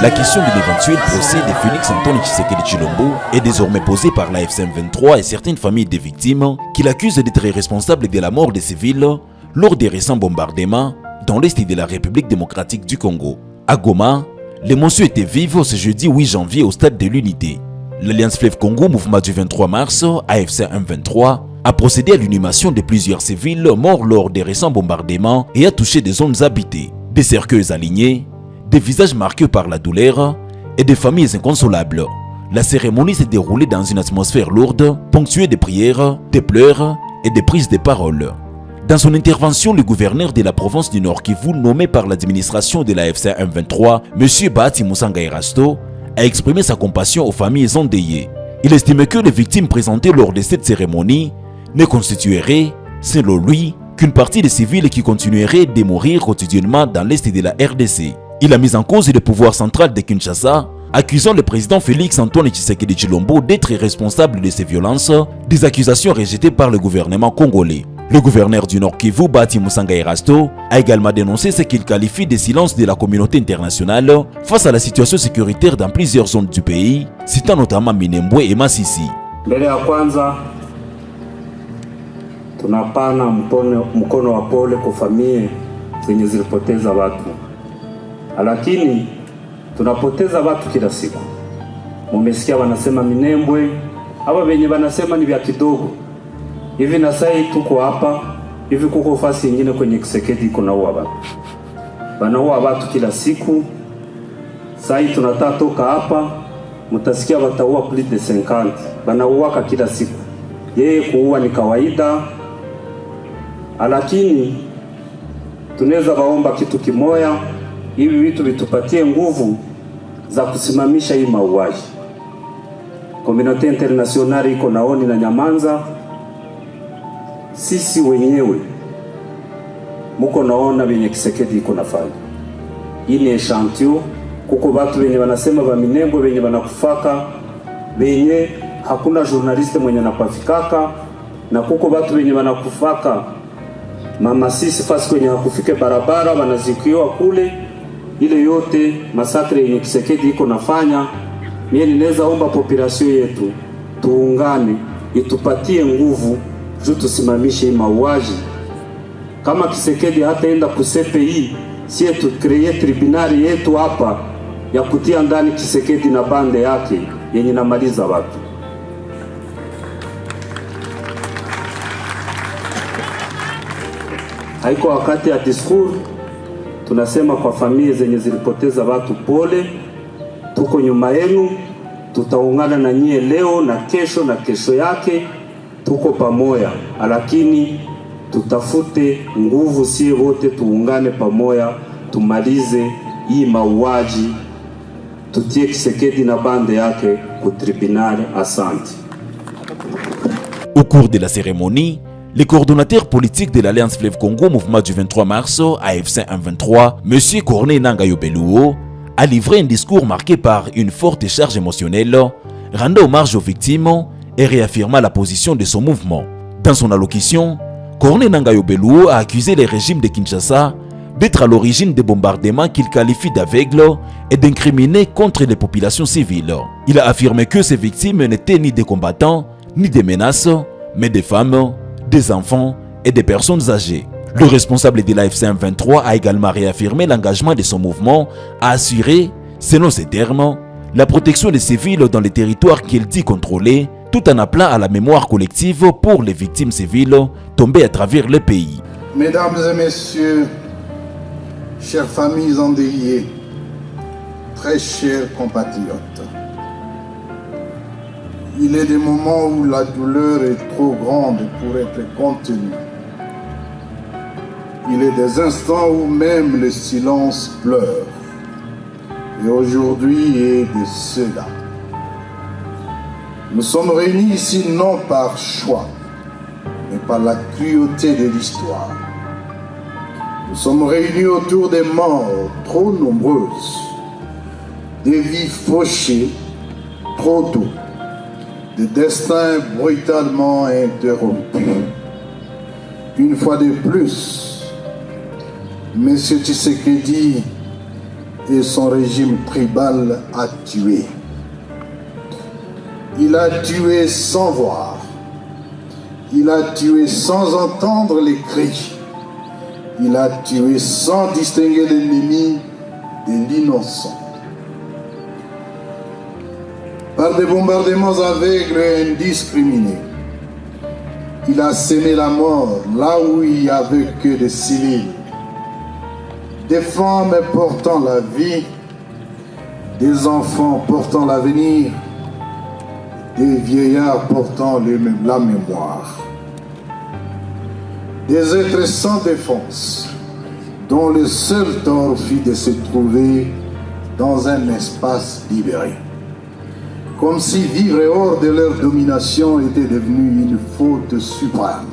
La question de l'éventuel procès de Félix Antoine Tshisekedi Tshilombo est désormais posée par la FCM23 et certaines familles des victimes qui l'accusent d'être responsable de la mort des civils lors des récents bombardements dans l'est de la République démocratique du Congo. À Goma, l'émotion était vive ce jeudi 8 janvier au stade de l'Unité. L'Alliance Fleuve Congo, mouvement du 23 mars, AFC M23, a procédé à l'inhumation de plusieurs civils morts lors des récents bombardements et a touché des zones habitées, des cercueils alignés, des visages marqués par la douleur et des familles inconsolables. La cérémonie s'est déroulée dans une atmosphère lourde, ponctuée de prières, de pleurs et de prises de parole. Dans son intervention, le gouverneur de la province du Nord Kivu, nommé par l'administration de la FC M23, M. Bahati Musanga Erasto, a exprimé sa compassion aux familles endeuillées. Il estimait que les victimes présentées lors de cette cérémonie ne constitueraient, selon lui, qu'une partie des civils qui continueraient de mourir quotidiennement dans l'est de la RDC. Il a mis en cause le pouvoir central de Kinshasa, accusant le président Félix Antoine Tshisekedi Tshilombo d'être responsable de ces violences, des accusations rejetées par le gouvernement congolais. Le gouverneur du Nord Kivu, Bahati Musanga Erasto, a également dénoncé ce qu'il qualifie de silence de la communauté internationale face à la situation sécuritaire dans plusieurs zones du pays, citant notamment Minembwe et Masisi. Mbele ya kwanza tunapana mkono wa pole kwa familia zenye zilipoteza watu, lakini tunapoteza watu kila siku. Mumesikia wanasema Minembwe, hapa wenye wanasema ni vya kidogo hivi, na sasa tuko hapa hivi, kuko fasi nyingine kwenye Kisekedi kuna watu wanaua watu kila siku. Sasa tunataka toka hapa, mtasikia wataua plus de 50 wanauaka kila siku. Yeye kuua ni kawaida, lakini tunaweza waomba kitu kimoya, hivi vitu vitupatie nguvu za kusimamisha hii mauaji. Community international iko naoni na nyamanza, sisi wenyewe muko naona venye Kisekedi iko nafanya. Hii ni eshantio, kuko watu wenye wanasema wa Minembwe wenye wanakufaka wenye hakuna journaliste mwenye anapafikaka, na kuko watu wenye wanakufaka mama sisi fasi kwenye hakufike barabara wanazikiwa kule. Ile yote masakre yenye Kisekedi iko nafanya. Mimi ninaweza omba population yetu tuungane, itupatie nguvu juu tusimamishe hii mauaji. Kama Kisekedi hataenda kusepe hii, sie tu create tribunali yetu hapa ya kutia ndani Kisekedi na bande yake yenye namaliza watu. Haiko wakati ya discours, tunasema kwa familia zenye zilipoteza watu pole, tuko nyuma yenu, tutaungana na nyie leo na kesho yake, tuko pamoja, lakini tutafute nguvu, sie wote tuungane pamoja, tumalize hii mauaji, tutie Kisekedi na bande yake ku tribunal. Asante. Au cours de la cérémonie, le coordonnateur politique de l'Alliance Fleuve Congo, mouvement du 23 mars, AFC M23, M. Corneille Nangaa Yobbeluo, a livré un discours marqué par une forte charge émotionnelle, rendant hommage aux victimes et réaffirmant la position de son mouvement. Dans son allocution, Corneille Nangaa Yobbeluo a accusé le régime de Kinshasa d'être à l'origine des bombardements qu'il qualifie d'aveugles et d'incriminés contre les populations civiles. Il a affirmé que ces victimes n'étaient ni des combattants, ni des menaces, mais des femmes, des enfants et des personnes âgées. Le responsable de la FCM23 a également réaffirmé l'engagement de son mouvement à assurer, selon ses termes, la protection des civils dans les territoires qu'il dit contrôler, tout en appelant à la mémoire collective pour les victimes civiles tombées à travers le pays. Mesdames et messieurs, chères familles endeuillées, très chers compatriotes, il est des moments où la douleur est trop grande pour être contenue. Il est des instants où même le silence pleure. Et aujourd'hui est de cela. Nous sommes réunis ici non par choix, mais par la cruauté de l'histoire. Nous sommes réunis autour des morts trop nombreuses, des vies fauchées trop tôt, des destins brutalement interrompus. Une fois de plus, M. Tshisekedi et son régime tribal a tué. Il a tué sans voir. Il a tué sans entendre les cris. Il a tué sans distinguer l'ennemi de l'innocent. Par des bombardements aveugles et indiscriminés, il a semé la mort là où il n'y avait que des civils, des femmes portant la vie, des enfants portant l'avenir, des vieillards portant la mémoire, des êtres sans défense, dont le seul tort fut de se trouver dans un espace libéré. Comme si vivre hors de leur domination était devenu une faute suprême.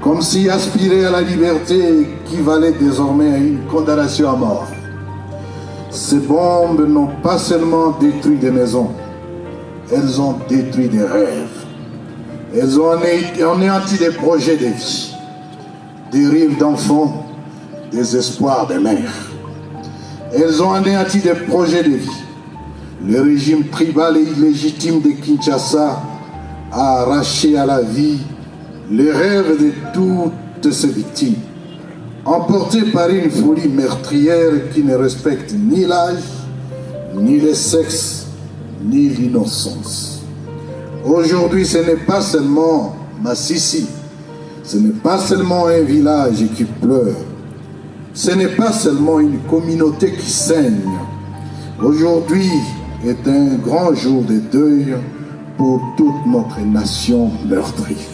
Comme si aspirer à la liberté équivalait désormais à une condamnation à mort. Ces bombes n'ont pas seulement détruit des maisons, elles ont détruit des rêves. Elles ont anéanti des projets de vie, des rêves d'enfants, des espoirs de mères. Elles ont anéanti des projets de vie. Le régime tribal et illégitime de Kinshasa a arraché à la vie les rêves de toutes ces victimes, emportées par une folie meurtrière qui ne respecte ni l'âge, ni le sexe, ni l'innocence. Aujourd'hui, ce n'est pas seulement Massissi, ce n'est pas seulement un village qui pleure, ce n'est pas seulement une communauté qui saigne. Aujourd'hui est un grand jour de deuil pour toute notre nation meurtrie.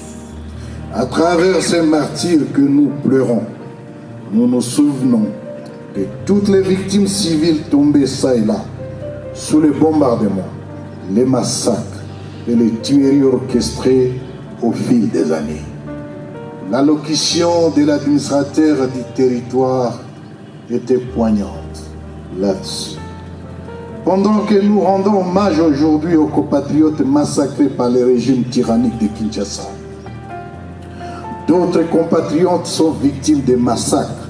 À travers ces martyrs que nous pleurons, nous nous souvenons de toutes les victimes civiles tombées ça et là, sous les bombardements, les massacres et les tueries orchestrées au fil des années. L'allocution de l'administrateur du territoire était poignante là-dessus. Pendant que nous rendons hommage aujourd'hui aux compatriotes massacrés par le régime tyrannique de Kinshasa, d'autres compatriotes sont victimes de massacres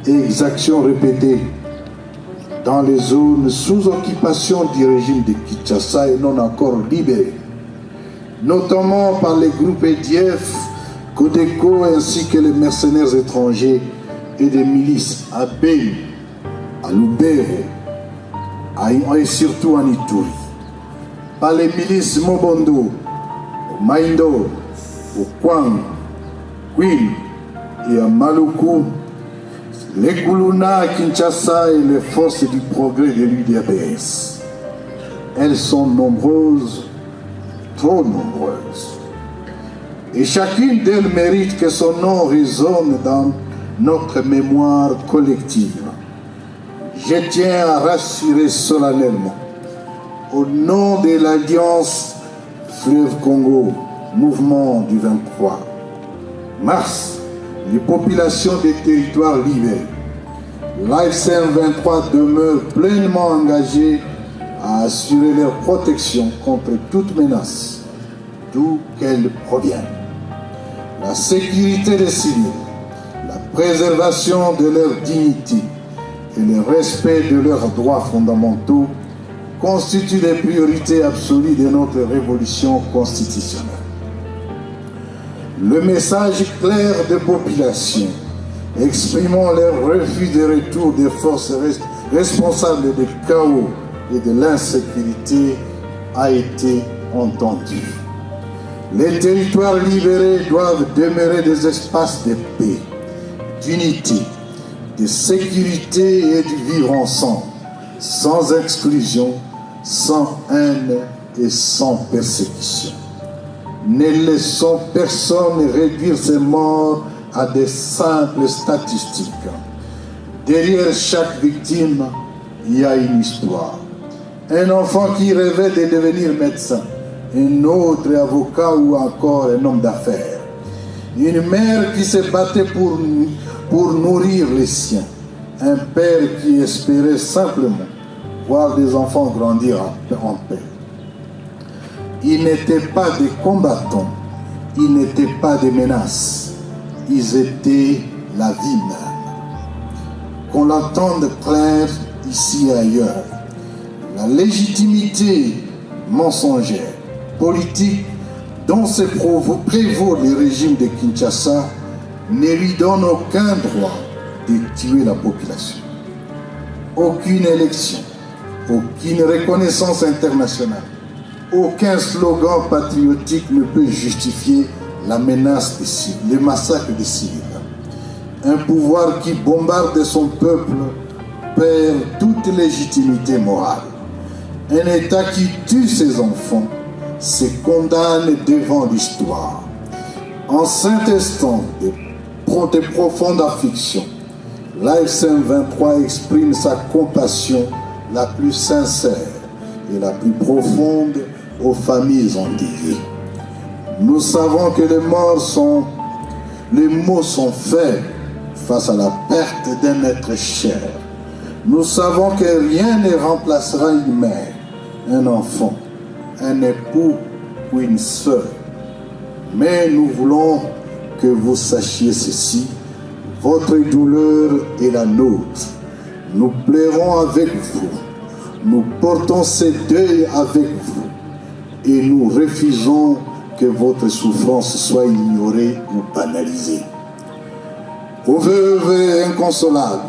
et exactions répétées dans les zones sous occupation du régime de Kinshasa et non encore libérées, notamment par les groupes EDF, Codeco ainsi que les mercenaires étrangers et des milices à Beni, à Lubero, et surtout en Ituri, par les milices Mobondo, au Maindo, au Kwang, Queen et à Maluku, les Kuluna à Kinshasa et les forces du progrès de l'UDPS. Elles sont nombreuses, trop nombreuses. Et chacune d'elles mérite que son nom résonne dans notre mémoire collective. Je tiens à rassurer solennellement, au nom de l'Alliance Fleuve Congo, mouvement du 23 mars, les populations des territoires libérés, l'AFCM 23 demeure pleinement engagée à assurer leur protection contre toute menace, d'où qu'elle provienne. La sécurité des civils, la préservation de leur dignité et le respect de leurs droits fondamentaux constituent des priorités absolues de notre révolution constitutionnelle. Le message clair des populations exprimant leur refus de retour des forces responsables du chaos et de l'insécurité a été entendu. Les territoires libérés doivent demeurer des espaces de paix, d'unité, de sécurité et de vivre ensemble, sans exclusion, sans haine et sans persécution. Ne laissons personne réduire ces morts à des simples statistiques. Derrière chaque victime, il y a une histoire. Un enfant qui rêvait de devenir médecin, un autre avocat ou encore un homme d'affaires. Une mère qui se battait pour nourrir les siens. Un père qui espérait simplement voir des enfants grandir en paix. Ils n'étaient pas des combattants, ils n'étaient pas des menaces, ils étaient la vie même. l'entende clair ici et ailleurs. La légitimité mensongère, politique, dont se prévaut le régime de Kinshasa ne lui donne aucun droit de tuer la population. Aucune élection, aucune reconnaissance internationale, aucun slogan patriotique ne peut justifier la menace des civils, le massacre des civils. Un pouvoir qui bombarde son peuple perd toute légitimité morale. Un État qui tue ses enfants se condamne devant l'histoire. En cet instant de profonde affliction, l'AFSM 23 exprime sa compassion la plus sincère et la plus profonde aux familles endeuillées. Nous savons que les mots sont faibles face à la perte d'un être cher. Nous savons que rien ne remplacera une mère, un enfant, un époux ou une sœur. Mais nous voulons que vous sachiez ceci, votre douleur est la nôtre. Nous pleurons avec vous, nous portons ce deuil avec vous et nous refusons que votre souffrance soit ignorée ou banalisée. Aux veuves inconsolables,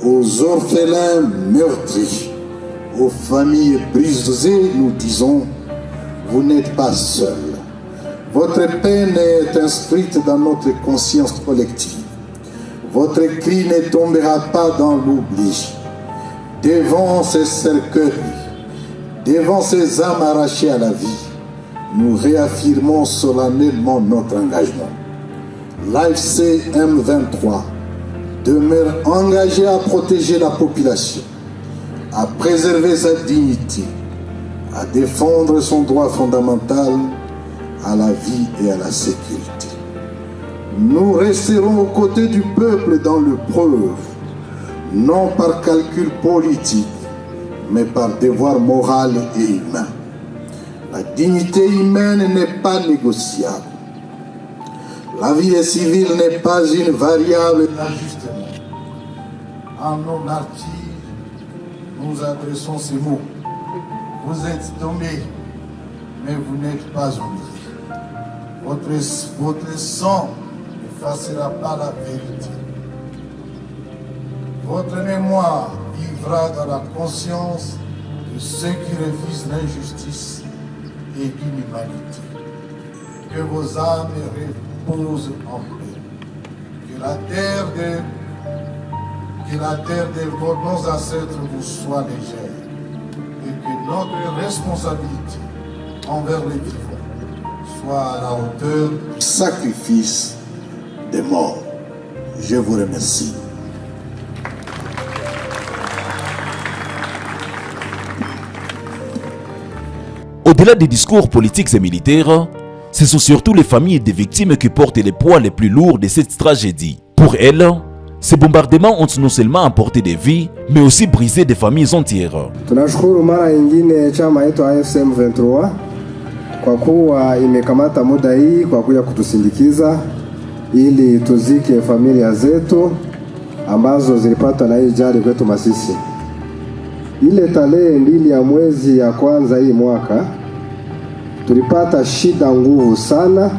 aux orphelins meurtris, aux familles brisées, nous disons, vous n'êtes pas seuls. Votre peine est inscrite dans notre conscience collective. Votre cri ne tombera pas dans l'oubli. Devant ces cercueils, devant ces âmes arrachées à la vie, nous réaffirmons solennellement notre engagement. L'AFC M23 demeure engagé à protéger la population, à préserver sa dignité, à défendre son droit fondamental à la vie et à la sécurité. Nous resterons aux côtés du peuple dans l'épreuve, non par calcul politique, mais par devoir moral et humain. La dignité humaine n'est pas négociable. La vie des civils n'est pas une variable d'ajustement. En nos martyrs, nous adressons ces mots. Vous êtes tombés, mais vous n'êtes pas oubliés. Votre sang n'effacera pas la vérité. Votre mémoire vivra dans la conscience de ceux qui refusent l'injustice et l'inhumanité. Que vos âmes reposent en paix. Que la terre de nos ancêtres vous soit légère. Et que notre responsabilité envers les vivants soit à la hauteur du sacrifice des morts. Je vous remercie. Au-delà des discours politiques et militaires, ce sont surtout les familles des victimes qui portent les poids les plus lourds de cette tragédie. Pour elles, ces bombardements ont non seulement emporté des vies, mais aussi brisé des familles entières. Tunashukuru mara ingine chama yetu AFSM 23 kwa kuwa imekamata muda hii kwa kuja kutusindikiza ili tuzike familia zetu ambazo zilipatwa na hii jali kwetu Masisi. Ile tarehe 2 ya mwezi ya kwanza hii mwaka tulipata shida nguvu sana,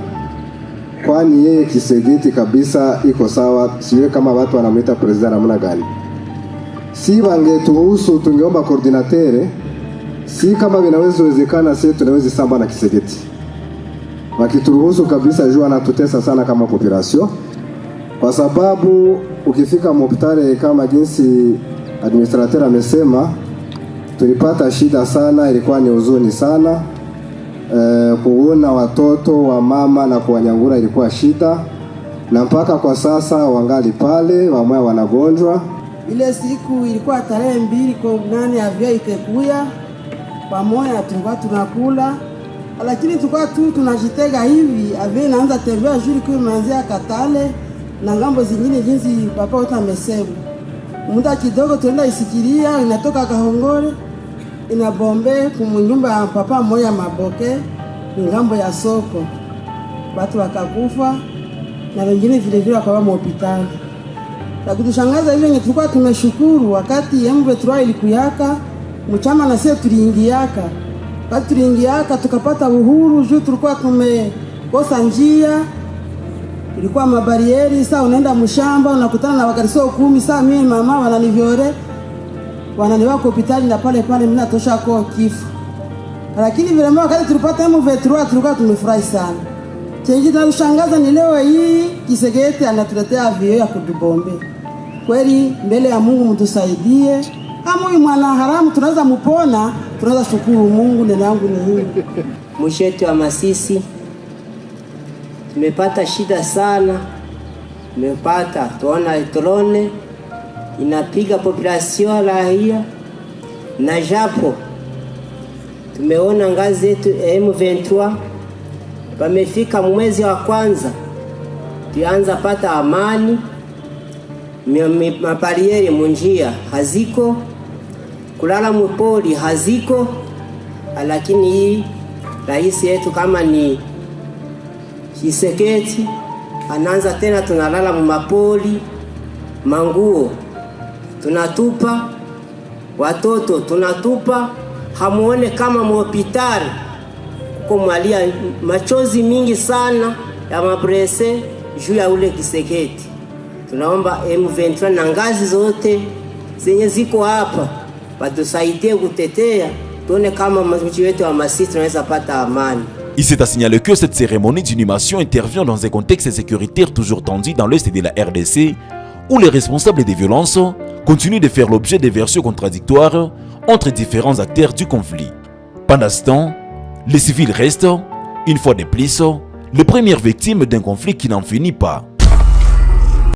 kwani yeye Kisegeti kabisa iko sawa, siwe kama watu wanamuita president namna gani. Si wangeturuhusu tungeomba koordinatere, si kama vinawezekana sisi tunaweza samba na Kisegeti. Wakituruhusu kabisa jua anatutesa sana kama population, kwa sababu ukifika hospitali kama jinsi administrateur amesema, tulipata shida sana, ilikuwa ni huzuni sana. Kuona watoto wa mama na kuwanyangura ilikuwa shida, na mpaka kwa sasa wangali pale, wamoja wanagonjwa. Ile siku ilikuwa tarehe 2 kwa 8 avya ikekuya pamoja, tulikuwa tunakula, lakini tulikuwa tu tunajitega hivi avya inaanza tembea juri kwa manzia Katale na ngambo zingine jinsi papa wote amesema. Muda kidogo tuenda isikiria inatoka Kahongore inabombe kumunyumba ya papa moya Maboke ngambo ya soko, watu wakakufa na wengine vile vile wakawa hospitali. La kutushangaza hivi yenye tulikuwa tumeshukuru wakati M23 ilikuyaka mchama na sisi tuliingiaka. Wakati tuliingiaka tukapata uhuru juu tulikuwa tumekosa njia. Ilikuwa mabarieri, saa unaenda mshamba unakutana na wakariso 10, saa mimi mama wananivyore wananiweka hospitali na pale mimi natosha kwa kifo. Lakini vile wakati tulipata M23 tulikuwa tumefurahi sana. Chengi tunashangaza ni leo hii Kisegete anatuletea avio ya kutubombe. Kweli mbele ya Mungu mtusaidie. Kama huyu mwana haramu tunaweza mpona, tunaweza shukuru Mungu. Neno langu ni hili. Mshetu wa Masisi tumepata shida sana. Tumepata tuona drone inapiga population raia, na japo tumeona ngazi yetu M23 wamefika mwezi wa kwanza tuanza pata amani, maparieri munjia haziko, kulala mpori haziko, lakini hii rais yetu kama ni Tshisekedi anaanza tena tunalala mapori, manguo tunatupa, watoto tunatupa, hamuone kama mhospitali kuko mwalia machozi mingi sana ya mabrese juu ya ule Tshisekedi. Tunaomba M23 na ngazi zote zenye ziko hapa watusaidie kutetea, tuone kama mji wetu wa Masisi tunaweza pata amani. Il s'est à signaler que cette cérémonie d'inhumation intervient dans un contexte sécuritaire toujours tendu dans l'est de la RDC, où les responsables des violences continuent de faire l'objet de versions contradictoires entre différents acteurs du conflit. Pendant ce temps, les civils restent, une fois de plus, les premières victimes d'un conflit qui n'en finit pas.